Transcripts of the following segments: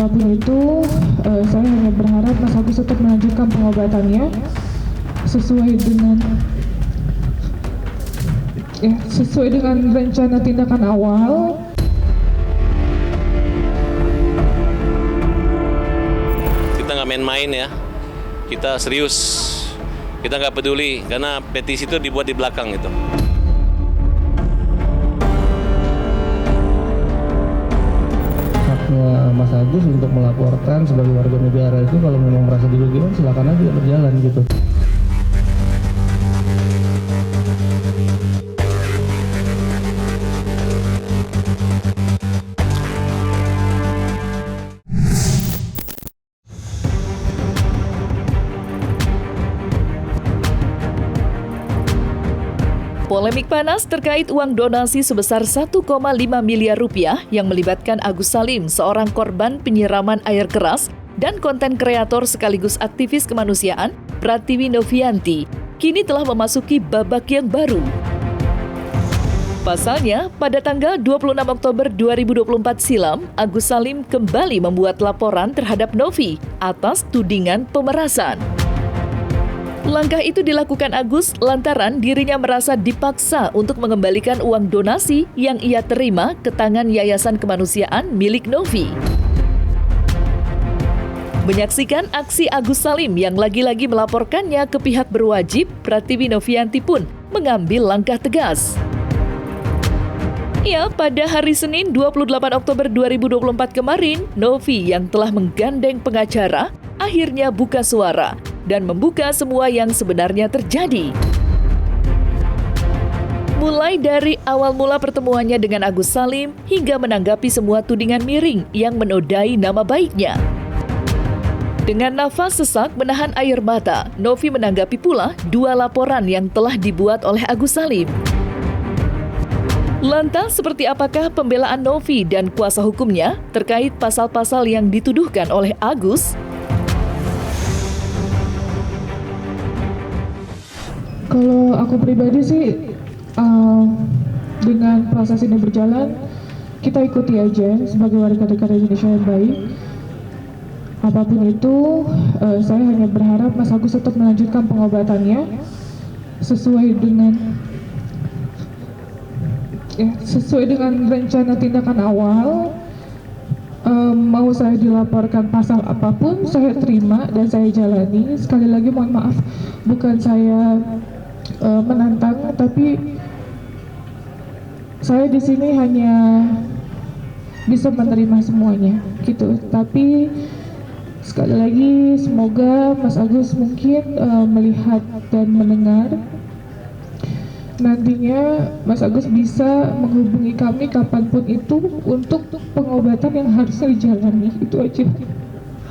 Apapun itu, saya hanya berharap Mas Agus tetap melanjutkan pengobatannya sesuai dengan rencana tindakan awal. Kita nggak main-main ya, kita serius, kita nggak peduli karena petisi itu dibuat di belakang gitu. Haknya Mas Agus untuk melaporkan sebagai warga negara itu kalau memang merasa dirugikan silakan aja berjalan gitu. Polemik panas terkait uang donasi sebesar 1,5 miliar rupiah yang melibatkan Agus Salim, seorang korban penyiraman air keras dan konten kreator sekaligus aktivis kemanusiaan, Pratiwi Novianti, kini telah memasuki babak yang baru. Pasalnya, pada tanggal 26 Oktober 2024 silam, Agus Salim kembali membuat laporan terhadap Novi atas tudingan pemerasan. Langkah itu dilakukan Agus lantaran dirinya merasa dipaksa untuk mengembalikan uang donasi yang ia terima ke tangan Yayasan Kemanusiaan milik Novi. Menyaksikan aksi Agus Salim yang lagi-lagi melaporkannya ke pihak berwajib, Pratiwi Novianti pun mengambil langkah tegas. Ya, pada hari Senin 28 Oktober 2024 kemarin, Novi yang telah menggandeng pengacara akhirnya buka suara dan membuka semua yang sebenarnya terjadi. Mulai dari awal mula pertemuannya dengan Agus Salim hingga menanggapi semua tudingan miring yang menodai nama baiknya. Dengan nafas sesak menahan air mata, Novi menanggapi pula 2 laporan yang telah dibuat oleh Agus Salim. Lantas, seperti apakah pembelaan Novi dan kuasa hukumnya terkait pasal-pasal yang dituduhkan oleh Agus? Kalau aku pribadi sih, dengan proses ini berjalan, kita ikuti aja sebagai warga negara Indonesia yang baik. Apapun itu, saya hanya berharap Mas Agus tetap melanjutkan pengobatannya sesuai dengan rencana tindakan awal. Mau saya dilaporkan pasal apapun, saya terima dan saya jalani. Sekali lagi mohon maaf, bukan saya menantang, tapi saya di sini hanya bisa menerima semuanya gitu. Tapi sekali lagi semoga Mas Agus mungkin melihat dan mendengar. Nantinya Mas Agus bisa menghubungi kami kapanpun itu untuk pengobatan yang harusnya dijalani. Itu aja.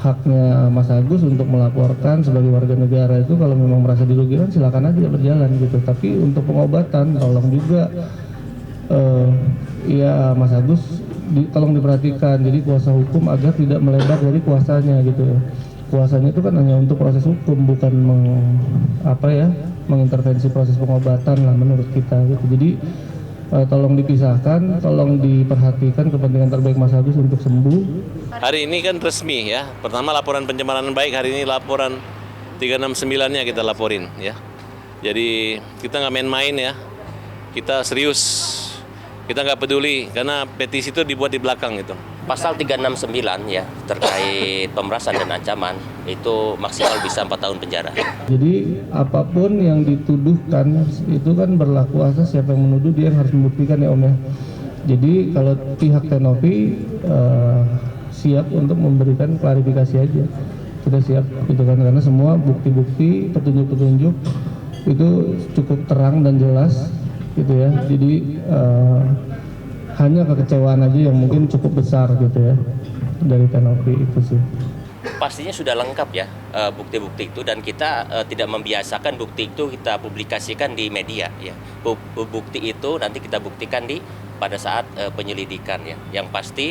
Haknya Mas Agus untuk melaporkan sebagai warga negara itu kalau memang merasa dirugikan silakan aja berjalan gitu. Tapi untuk pengobatan tolong juga ya Mas Agus tolong diperhatikan, jadi kuasa hukum agar tidak melebar dari kuasanya gitu ya. Kuasanya itu kan hanya untuk proses hukum, bukan mengintervensi proses pengobatan lah menurut kita gitu. Jadi tolong dipisahkan, tolong diperhatikan kepentingan terbaik Mas Agus untuk sembuh. Hari ini kan resmi ya, pertama laporan pencemaran baik, hari ini laporan 369-nya kita laporin ya. Jadi kita nggak main-main ya, kita serius, kita nggak peduli karena petisi itu dibuat di belakang gitu. Pasal 369 ya terkait pemerasan dan ancaman itu maksimal bisa 4 tahun penjara. Jadi apapun yang dituduhkan itu kan berlaku asas siapa yang menuduh dia yang harus membuktikan ya Om ya. Jadi kalau pihak Tenovi siap untuk memberikan klarifikasi aja, kita siap gitu kan, karena semua bukti-bukti, petunjuk-petunjuk itu cukup terang dan jelas gitu ya. Jadi hanya kekecewaan aja yang mungkin cukup besar gitu ya dari Tenovi itu sih. Pastinya sudah lengkap ya bukti-bukti itu, dan kita tidak membiasakan bukti itu kita publikasikan di media ya. Bukti itu nanti kita buktikan pada saat penyelidikan ya. Yang pasti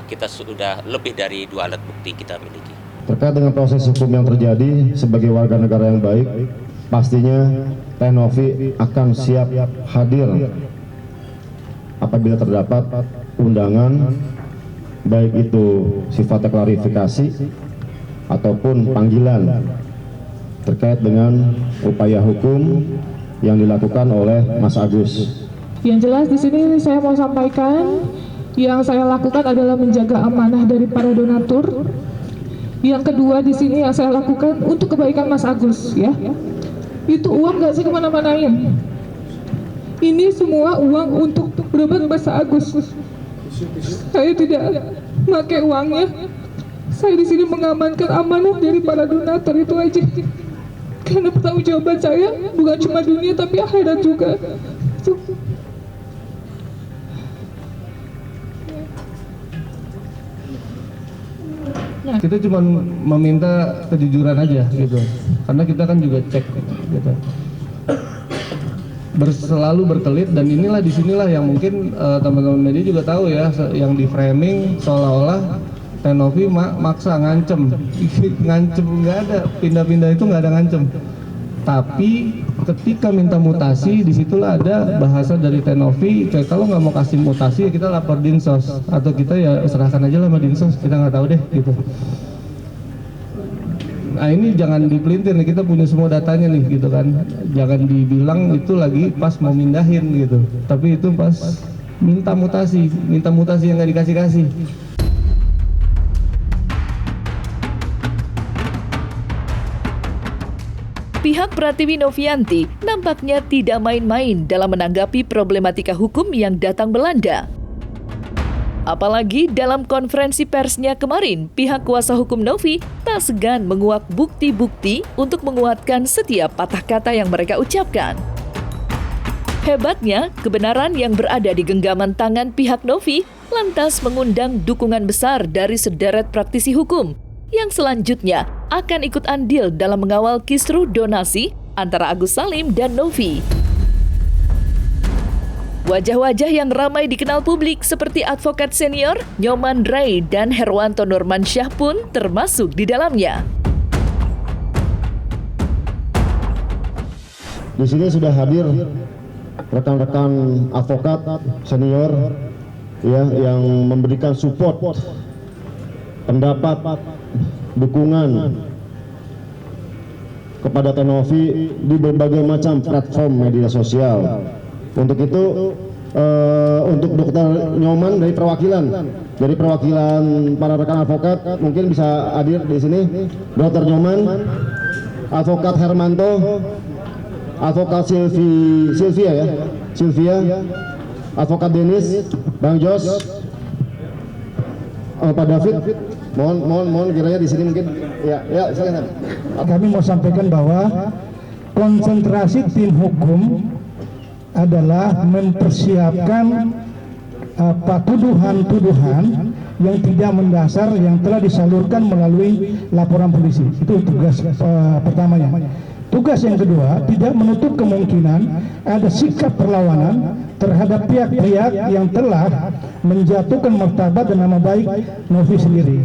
kita sudah lebih dari 2 alat bukti kita miliki. Terkait dengan proses hukum yang terjadi sebagai warga negara yang baik, pastinya Tenovi akan siap hadir apabila terdapat undangan baik itu sifatnya klarifikasi ataupun panggilan terkait dengan upaya hukum yang dilakukan oleh Mas Agus. Yang jelas di sini saya mau sampaikan, yang saya lakukan adalah menjaga amanah dari para donatur. Yang kedua di sini yang saya lakukan untuk kebaikan Mas Agus, ya. Itu uang nggak sih kemana-manain. Ini semua uang untuk berobat Mas Agus. Saya tidak pakai uangnya. Saya di sini mengamankan amanah dari para donatur, itu aja. Karena pertanggungjawaban saya bukan cuma dunia tapi akhirat juga. Kita cuma meminta kejujuran aja gitu, karena kita kan juga cek gitu. Selalu berkelit, dan inilah disinilah yang mungkin teman-teman media juga tahu ya, yang di framing seolah-olah Tenovi maksa ngancem, nggak ada, pindah-pindah itu nggak ada ngancem. Tapi ketika minta mutasi, disitulah ada bahasa dari Tenovi, kayak kalau nggak mau kasih mutasi ya kita lapor Dinsos, atau kita ya serahkan aja lah sama Dinsos, kita nggak tahu deh gitu. Nah ini jangan dipelintir nih, kita punya semua datanya nih gitu kan, jangan dibilang itu lagi pas mau mindahin gitu, tapi itu pas minta mutasi yang nggak dikasih-kasih. Pihak Pratiwi Novianti nampaknya tidak main-main dalam menanggapi problematika hukum yang datang melanda. Apalagi dalam konferensi persnya kemarin, pihak kuasa hukum Novi tak segan menguak bukti-bukti untuk menguatkan setiap patah kata yang mereka ucapkan. Hebatnya, kebenaran yang berada di genggaman tangan pihak Novi lantas mengundang dukungan besar dari sederet praktisi hukum yang selanjutnya akan ikut andil dalam mengawal kisruh donasi antara Agus Salim dan Novi. Wajah-wajah yang ramai dikenal publik seperti advokat senior Nyoman Ray dan Herwanto Nurmansyah pun termasuk di dalamnya. Di sini sudah hadir rekan-rekan advokat senior ya, yang memberikan support, pendapat, dukungan kepada Tenovi di berbagai macam platform media sosial. Untuk itu, untuk Dokter Nyoman dari perwakilan para rekan advokat mungkin bisa hadir di sini. Dokter Nyoman, Advokat Hermanto, Advokat Sylvia, Advokat Denis, Bang Jos, Pak David, mohon kiranya di sini mungkin. Ya, silakan. Kami mau sampaikan bahwa konsentrasi tim hukum adalah mempersiapkan tuduhan-tuduhan yang tidak mendasar yang telah disalurkan melalui laporan polisi. Itu tugas pertamanya. Tugas yang kedua, tidak menutup kemungkinan ada sikap perlawanan terhadap pihak-pihak yang telah menjatuhkan martabat dan nama baik Novi sendiri.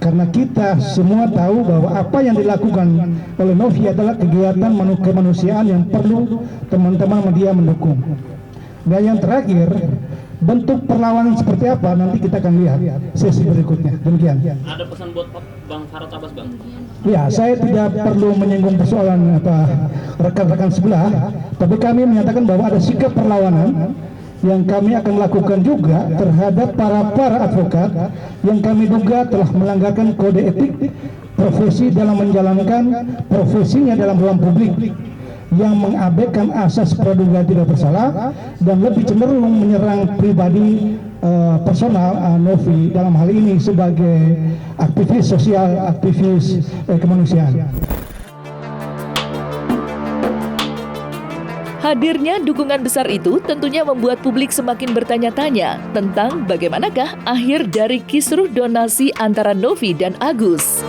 Karena kita semua tahu bahwa apa yang dilakukan oleh Novi adalah kegiatan kemanusiaan yang perlu teman-teman media mendukung. Dan yang terakhir, bentuk perlawanan seperti apa nanti kita akan lihat sesi berikutnya. Demikian. Ada pesan buat Bang Farod Abbas, Bang? Ya, saya tidak perlu menyinggung persoalan rekan-rekan sebelah, tapi kami menyatakan bahwa ada sikap perlawanan yang kami akan lakukan juga terhadap para advokat yang kami duga telah melanggarkan kode etik profesi dalam menjalankan profesinya dalam ruang publik, yang mengabaikan asas praduga tidak bersalah dan lebih cenderung menyerang pribadi personal Novi dalam hal ini sebagai aktivis sosial, aktivis kemanusiaan. Hadirnya dukungan besar itu tentunya membuat publik semakin bertanya-tanya tentang bagaimanakah akhir dari kisruh donasi antara Novi dan Agus.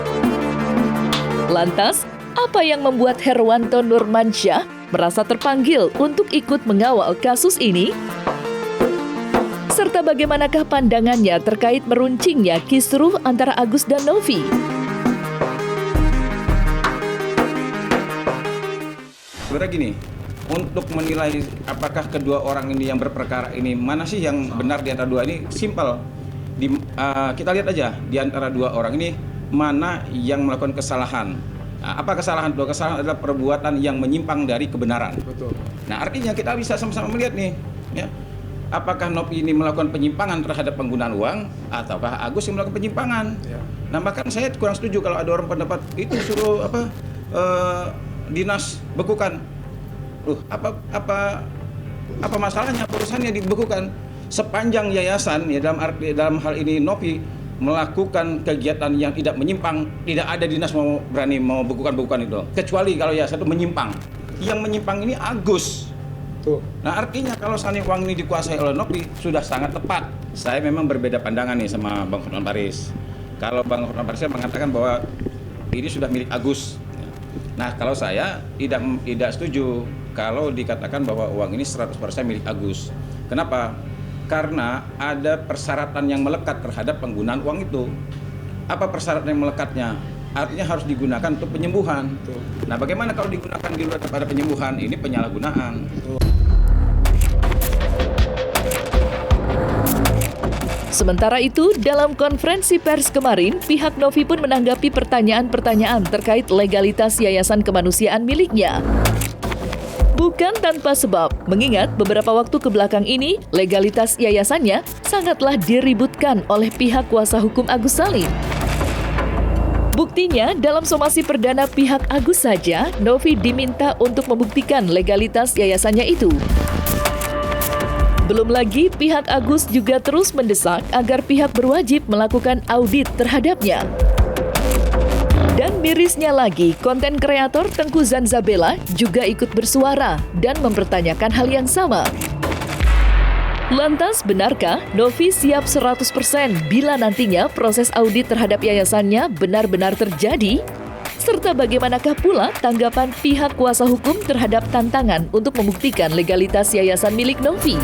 Lantas, apa yang membuat Herwanto Nurmansyah merasa terpanggil untuk ikut mengawal kasus ini? Serta bagaimanakah pandangannya terkait meruncingnya kisruh antara Agus dan Novi? Sebenarnya gini, untuk menilai apakah kedua orang ini yang berperkara ini mana sih yang benar di antara dua ini, simpel. kita lihat aja di antara dua orang ini mana yang melakukan kesalahan. Nah, apa kesalahan? Dua kesalahan adalah perbuatan yang menyimpang dari kebenaran. Betul. Nah, artinya kita bisa sama-sama melihat nih, ya, apakah Nopi ini melakukan penyimpangan terhadap penggunaan uang, ataukah Agus yang melakukan penyimpangan. Ya. Nah, bahkan saya kurang setuju kalau ada orang pendapat itu suruh dinas bekukan. Apa masalahnya urusannya dibekukan? Sepanjang yayasan, ya dalam hal ini Nopi melakukan kegiatan yang tidak menyimpang, tidak ada dinas berani mau bekukan itu. Kecuali kalau yayasan itu menyimpang. Yang menyimpang ini Agus. Tuh. Nah, artinya kalau seandainya uang ini dikuasai oleh Nopi sudah sangat tepat. Saya memang berbeda pandangan nih sama Bang Hotman Paris. Kalau Bang Hotman Paris mengatakan bahwa ini sudah milik Agus. Nah, kalau saya tidak setuju kalau dikatakan bahwa uang ini 100% milik Agus. Kenapa? Karena ada persyaratan yang melekat terhadap penggunaan uang itu. Apa persyaratan yang melekatnya? Artinya harus digunakan untuk penyembuhan. Nah, bagaimana kalau digunakan di luar daripada penyembuhan? Ini penyalahgunaan. Sementara itu, dalam konferensi pers kemarin, pihak Novi pun menanggapi pertanyaan-pertanyaan terkait legalitas yayasan kemanusiaan miliknya. Bukan tanpa sebab, mengingat beberapa waktu kebelakang ini, legalitas yayasannya sangatlah diributkan oleh pihak kuasa hukum Agus Salim. Buktinya, dalam somasi perdana pihak Agus saja, Novi diminta untuk membuktikan legalitas yayasannya itu. Belum lagi, pihak Agus juga terus mendesak agar pihak berwajib melakukan audit terhadapnya. Dan mirisnya lagi, konten kreator Tengku Zanzabela juga ikut bersuara dan mempertanyakan hal yang sama. Lantas, benarkah Novi siap 100% bila nantinya proses audit terhadap yayasannya benar-benar terjadi? Serta bagaimanakah pula tanggapan pihak kuasa hukum terhadap tantangan untuk membuktikan legalitas yayasan milik Novi?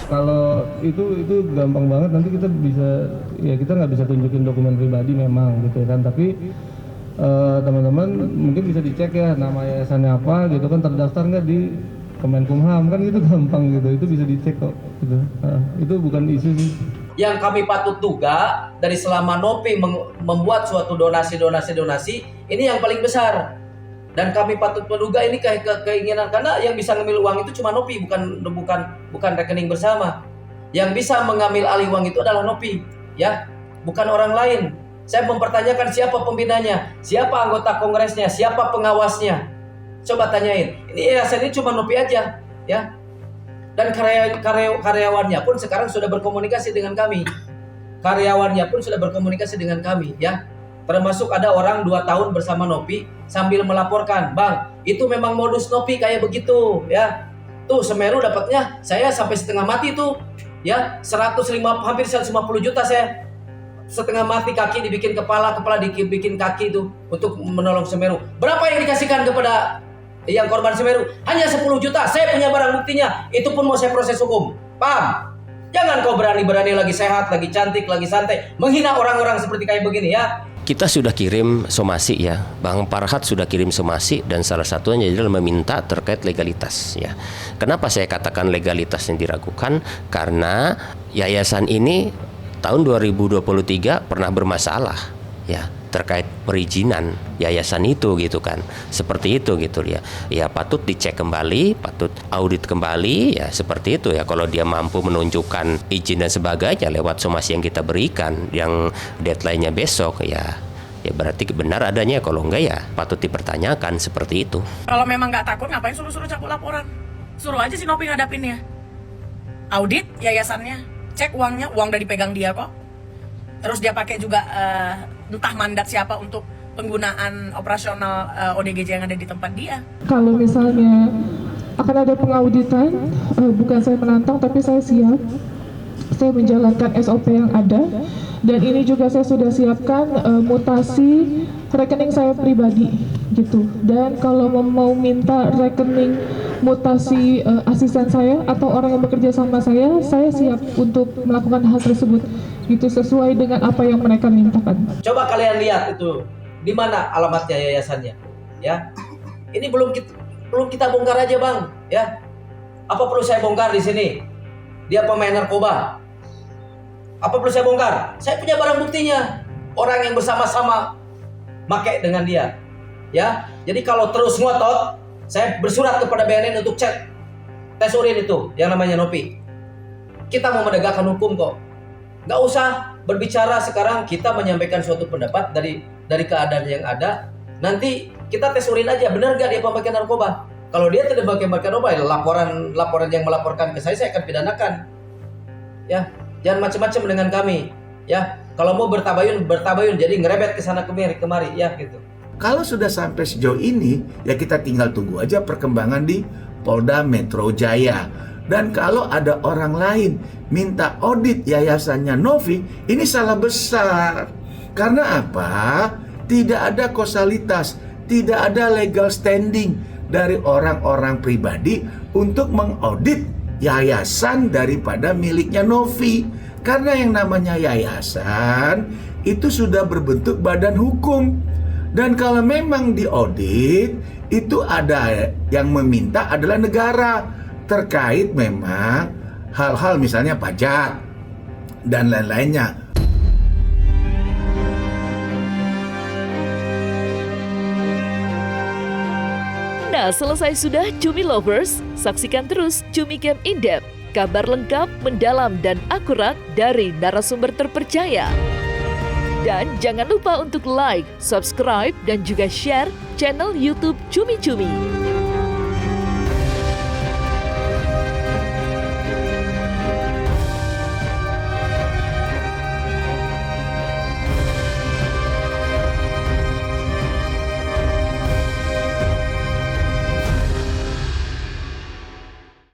Kalau itu gampang banget, nanti kita nggak bisa tunjukin dokumen pribadi memang gitu kan, tapi teman-teman mungkin bisa dicek ya nama yayasannya apa gitu kan, terdaftar nggak di Kemenkumham kan, itu gampang gitu, itu bisa dicek kok gitu. Itu bukan isu sih. Yang kami patut duga dari selama Nopi membuat suatu donasi ini yang paling besar. Dan kami patut menduga ini keinginan, karena yang bisa ngambil uang itu cuma Nopi, bukan rekening bersama. Yang bisa mengambil alih uang itu adalah Nopi, ya, bukan orang lain. Saya mempertanyakan siapa pembinanya, siapa anggota kongresnya, siapa pengawasnya. Coba tanyain. Ini yayasan ini cuma Nopi aja, ya. Dan karyawannya pun sekarang sudah berkomunikasi dengan kami. Ya. Termasuk ada orang 2 tahun bersama Nopi sambil melaporkan, "Bang, itu memang modus Nopi kayak begitu, ya. Tuh Semeru dapatnya saya sampai setengah mati tuh, ya. Hampir 150 juta saya. Setengah mati, kaki dibikin kepala dibikin kaki tuh untuk menolong Semeru. Berapa yang dikasihkan kepada yang korban Semeru? Hanya 10 juta. Saya punya barang buktinya. Itu pun mau saya proses hukum. Paham? Jangan kau berani-berani lagi sehat, lagi cantik, lagi santai menghina orang-orang seperti kayak begini, ya." Kita sudah kirim somasi ya, Bang Farhat sudah kirim somasi, dan salah satunya adalah meminta terkait legalitas ya. Kenapa saya katakan legalitas yang diragukan? Karena yayasan ini tahun 2023 pernah bermasalah ya terkait perizinan yayasan itu gitu kan. Seperti itu gitu ya. Ya patut dicek kembali, patut audit kembali ya, seperti itu ya. Kalau dia mampu menunjukkan izin dan sebagainya lewat somasi yang kita berikan yang deadline-nya besok ya berarti benar adanya. Kalau enggak ya patut dipertanyakan, seperti itu. Kalau memang nggak takut ngapain suruh-suruh cabut laporan? Suruh aja si Nopi ngadapinnya. Audit yayasannya, cek uangnya, uang udah dipegang dia kok. Terus dia pakai juga entah mandat siapa untuk penggunaan operasional ODGJ yang ada di tempat dia. Kalau misalnya akan ada pengauditan, bukan saya menantang tapi saya siap. Saya menjalankan SOP yang ada, dan ini juga saya sudah siapkan mutasi rekening saya pribadi gitu. Dan kalau mau minta rekening mutasi asisten saya atau orang yang bekerja sama saya siap untuk melakukan hal tersebut gitu, sesuai dengan apa yang mereka mintakan. Coba kalian lihat itu di mana alamatnya yayasannya, ya. Ini belum kita bongkar aja, Bang, ya. Apa perlu saya bongkar di sini? Dia pemain narkoba. Apa perlu saya bongkar? Saya punya barang buktinya. Orang yang bersama-sama make dengan dia. Ya, jadi kalau terus ngotot, saya bersurat kepada BNN untuk cek tes urin itu yang namanya Nopi. Kita mau menegakkan hukum kok. Nggak usah berbicara sekarang, kita menyampaikan suatu pendapat dari keadaan yang ada. Nanti kita tes urin aja, benar nggak dia pemakai narkoba? Kalau dia tidak pakai narkoba, ya laporan yang melaporkan ke saya akan pidanakan. Ya, jangan macam-macam dengan kami. Ya, kalau mau bertabayun, jadi ngerebet ke sana kemari, ya gitu. Kalau sudah sampai sejauh ini, ya kita tinggal tunggu aja perkembangan di Polda Metro Jaya. Dan kalau ada orang lain minta audit yayasannya Novi, ini salah besar. Karena apa? Tidak ada kausalitas, tidak ada legal standing dari orang-orang pribadi untuk mengaudit yayasan daripada miliknya Novi. Karena yang namanya yayasan itu sudah berbentuk badan hukum. Dan kalau memang diaudit, itu ada yang meminta adalah negara terkait memang hal-hal misalnya pajak dan lain-lainnya. Nah, selesai sudah Cumi Lovers, saksikan terus Cumi Camp In-Depth, kabar lengkap, mendalam, dan akurat dari narasumber terpercaya. Dan jangan lupa untuk like, subscribe, dan juga share channel YouTube Cumi Cumi.